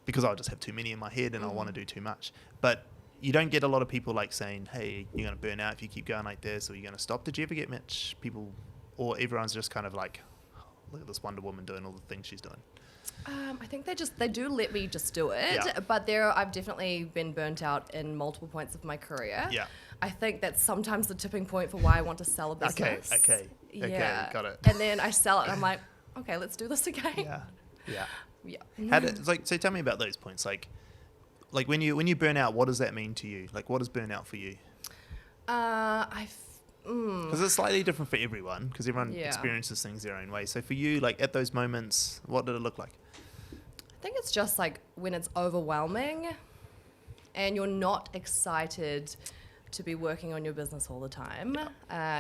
because I'll just have too many in my head and I'll want to do too much. But you don't get a lot of people like saying, hey, you're going to burn out if you keep going like this, or you're going to stop. Did you ever get much people, or everyone's just kind of like, look at this Wonder Woman doing all the things she's doing? I think they do let me just do it, but I've definitely been burnt out in multiple points of my career. Yeah. I think that's sometimes the tipping point for why I want to sell a business. Okay, got it. And then I sell it and I'm like, okay, let's do this again. Yeah. So tell me about those points. Like when you burn out, what does that mean to you? Like what is burnout for you? Because it's slightly different for everyone, because everyone experiences things their own way. So for you, like at those moments, what did it look like? I think it's just like when it's overwhelming and you're not excited to be working on your business all the time.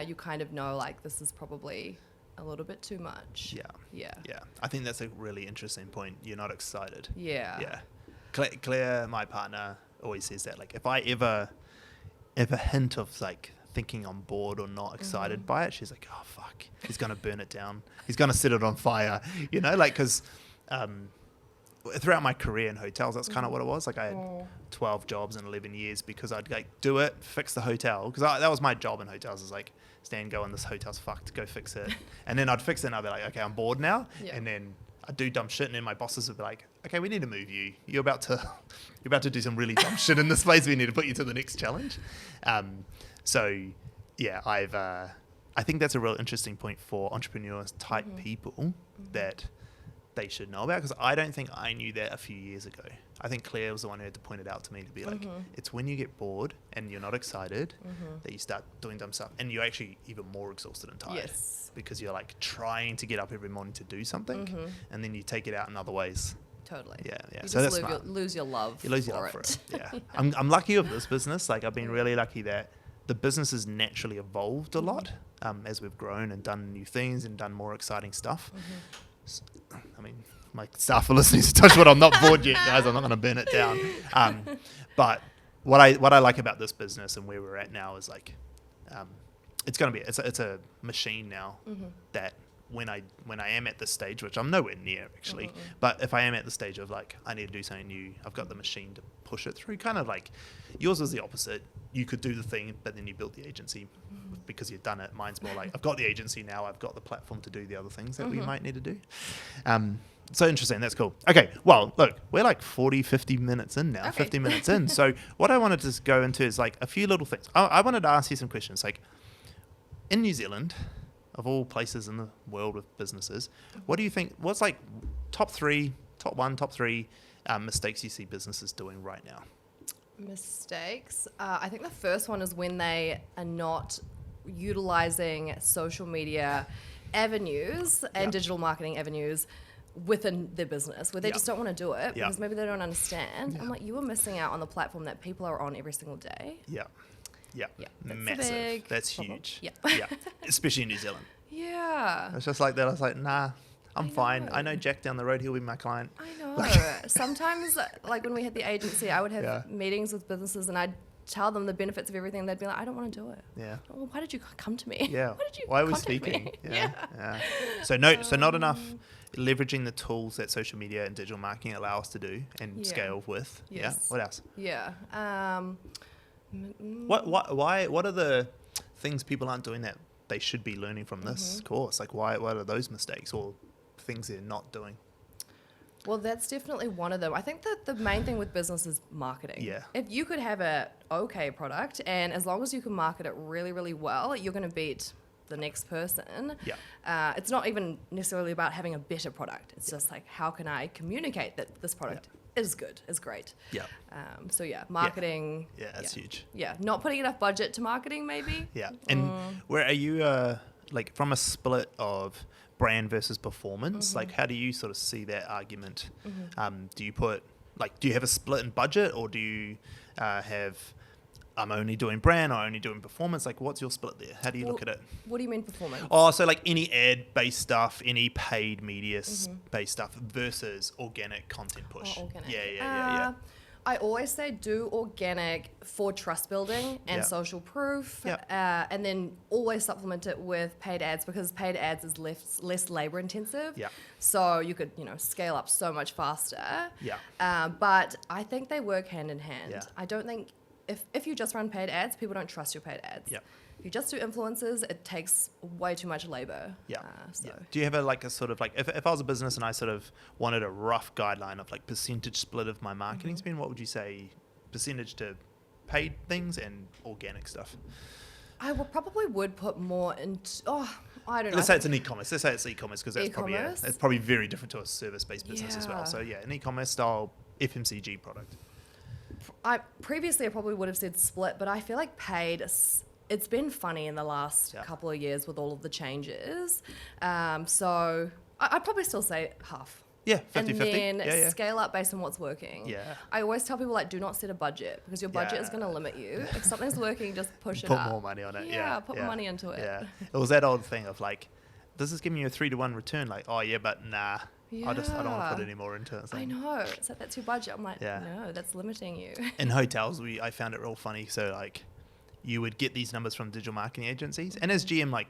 You kind of know like this is probably a little bit too much. Yeah. I think that's a really interesting point. You're not excited. Yeah. Claire, my partner, always says that. Like if I ever hint of like thinking I'm bored or not excited by it, she's like, oh fuck, he's gonna burn it down, he's gonna set it on fire, you know, like because throughout my career in hotels, that's kind of what it was. Like I had 12 jobs in 11 years because I'd like do it, fix the hotel, because that was my job in hotels, is like, Stan, go in, this hotel's fucked, go fix it. And then I'd fix it and I'd be like, okay, I'm bored now. And then I'd do dumb shit and then my bosses would be like, okay, we need to move you, you're about to do some really dumb shit in this place, we need to put you to the next challenge. So yeah, I think that's a real interesting point for entrepreneurs type people that they should know about, because I don't think I knew that a few years ago. I think Claire was the one who had to point it out to me, to be like, it's when you get bored and you're not excited that you start doing dumb stuff, and you're actually even more exhausted and tired because you're like trying to get up every morning to do something, and then you take it out in other ways. Totally. Yeah. You So just that's lose your love. You lose your love for it. Yeah. I'm lucky with this business. Like I've been really lucky that the business has naturally evolved a lot as we've grown and done new things and done more exciting stuff. So, I mean, my staff are listening to touch wood, I'm not bored yet, guys. I'm not going to burn it down. But what I like about this business and where we're at now is like, it's going to be it's a machine now that when I am at this stage, which I'm nowhere near actually, but if I am at the stage of like I need to do something new, I've got the machine to push it through. Kind of like yours was the opposite. You could do the thing, but then you built the agency because you've done it. Mine's more like I've got the agency now, I've got the platform to do the other things that we might need to do. So interesting, that's cool. Okay, well, look, we're like 50 minutes in now, 50 minutes in. So what I wanted to go into is like a few little things. I wanted to ask you some questions. Like in New Zealand, of all places in the world with businesses, what do you think, what's like top three mistakes you see businesses doing right now? Mistakes? I think the first one is when they are not utilizing social media avenues and digital marketing avenues within their business, where they just don't want to do it because maybe they don't understand. I'm like, you are missing out on the platform that people are on every single day. Massive. That's huge. Especially in New Zealand. It's just like that. I was like, nah, I'm fine. I know Jack down the road, he'll be my client. I know. Sometimes, like when we had the agency, I would have meetings with businesses and I'd tell them the benefits of everything. They'd be like, I don't want to do it. Well, why did you come to me? Why are we speaking? So not enough leveraging the tools that social media and digital marketing allow us to do and scale with. What else? What are the things people aren't doing that they should be learning from this course? Like what are those mistakes or things they're not doing? Well, that's definitely one of them. I think that the main thing with business is marketing. If you could have a okay product, and as long as you can market it really, really well, you're going to beat the next person. It's not even necessarily about having a better product. It's just like, how can I communicate that this product is good, is great. Marketing. That's huge. Not putting enough budget to marketing, maybe. And where are you, like from a split of brand versus performance? Like, how do you sort of see that argument? Do you have a split in budget, or do you have I'm only doing brand or only doing performance? Like, what's your split there? How do you look at it? What do you mean performance? So like any ad-based stuff, any paid media based stuff versus organic content push. Organic. Yeah. I always say do organic for trust building and social proof, and then always supplement it with paid ads, because paid ads is less labor intensive. Yeah. So you could, scale up so much faster. Yeah. But I think they work hand in hand. Yeah. I don't think if you just run paid ads, people don't trust your paid ads. Yeah. If you just do influencers, it takes way too much labor. Yeah. Do you have a sort of if I was a business and I sort of wanted a rough guideline of percentage split of my marketing spend, what would you say percentage to paid things and organic stuff? I probably would put more into, I don't know. Let's say it's an e-commerce. Let's say it's e-commerce, because that's probably very different to a service-based business as well. So an e-commerce style FMCG product. Previously I probably would have said split, but I feel like paid, it's been funny in the last couple of years with all of the changes. So I'd probably still say half. Yeah, 50-50. And then scale up based on what's working. Yeah. I always tell people, do not set a budget, because your budget is going to limit you. If something's working, just push it up. Put more money on it. Put money into it. Yeah. It was that old thing of this is giving you a 3-to-1 return. But nah. I don't want to put any more into it. So. I know. So that's your budget. I'm like, no, that's limiting you. In hotels, I found it real funny. So you would get these numbers from digital marketing agencies, and as GM,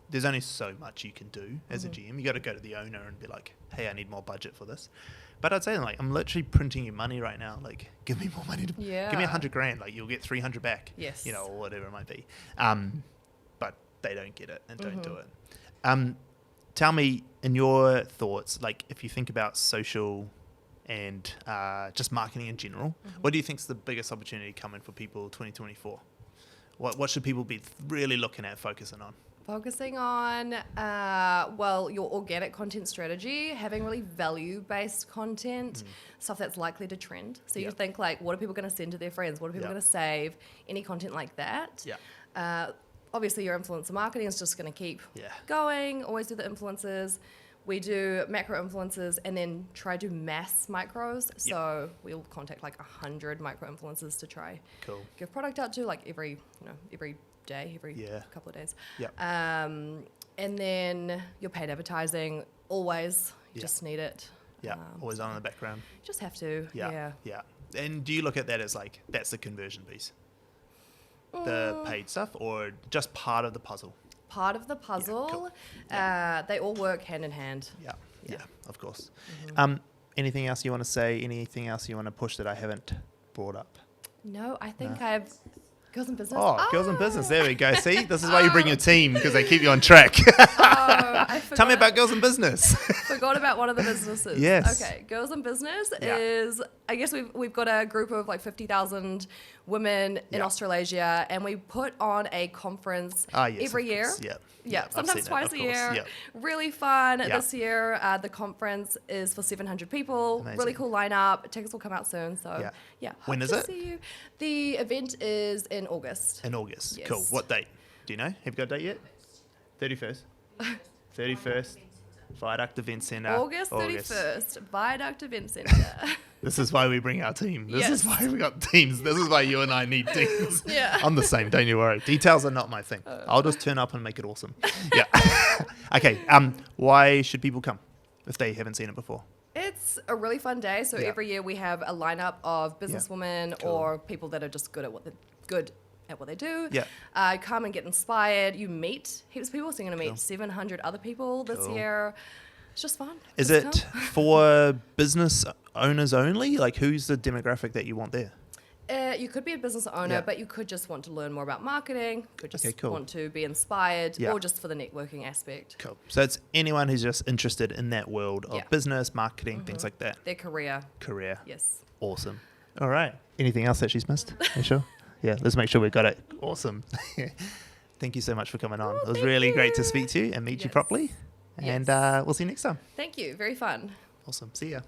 there's only so much you can do as a GM. You got to go to the owner and be like, hey, I need more budget for this. But I'd say I'm literally printing you money right now. Give me more money. Give me $100,000. You'll get 300 back. Yes. Or whatever it might be. But they don't get it and don't do it. Tell me, in your thoughts, if you think about social and just marketing in general, what do you think is the biggest opportunity coming for people 2024? What should people be really looking at, focusing on? Focusing on, your organic content strategy, having really value-based content, stuff that's likely to trend. So you think what are people going to send to their friends? What are people going to save? Any content like that. Yeah. Obviously, your influencer marketing is just going to keep going. Always do the influencers. We do macro influencers and then try to do mass micros. So we'll contact 100 micro influencers to try give product out to every day, every couple of days. And then your paid advertising, always you just need it. Always on in the background. You just have to. Yeah. And do you look at that as that's the conversion piece? The paid stuff, or just part of the puzzle? Part of the puzzle. They all work hand in hand. Yeah, of course. Anything else you want to say? Anything else you want to push that I haven't brought up? No, I think I've... Girls in Business. Girls in Business. There we go. See, this is why you bring your team, because they keep you on track. I forgot. Tell me about Girls in Business. Forgot about one of the businesses. Yes. Okay, Girls in Business is, I guess we've got a group of 50,000 women in Australasia, and we put on a conference every year. Sometimes twice a year. Really fun. This year, the conference is for 700 people. Amazing. Really cool lineup. Tickets will come out soon. So when is it? See you. The event is in August. In August. Yes. Cool. What date? Do you know? Have you got a date yet? 31st. 31st. Viaduct Event Centre. August 31st. Viaduct Event Centre. This is why we bring our team. This is why we got teams. This is why you and I need teams. I'm the same, don't you worry. Details are not my thing. I'll just turn up and make it awesome. Okay. Why should people come if they haven't seen it before? It's a really fun day. So every year we have a lineup of businesswomen or people that are just good at what they do. Come and get inspired. You meet heaps of people. So you're going to meet 700 other people this year. It's just fun. Is it for business owners only? Who's the demographic that you want there? You could be a business owner, but you could just want to learn more about marketing. Could just want to be inspired, or just for the networking aspect. Cool. So it's anyone who's just interested in that world of business, marketing, things like that. Their career. Yes. Awesome. All right. Anything else that she's missed? Are you sure? Yeah. Let's make sure we got it. Awesome. Thank you so much for coming on. It was really great to speak to you and meet you properly. And we'll see you next time. Thank you. Very fun. Awesome. See ya.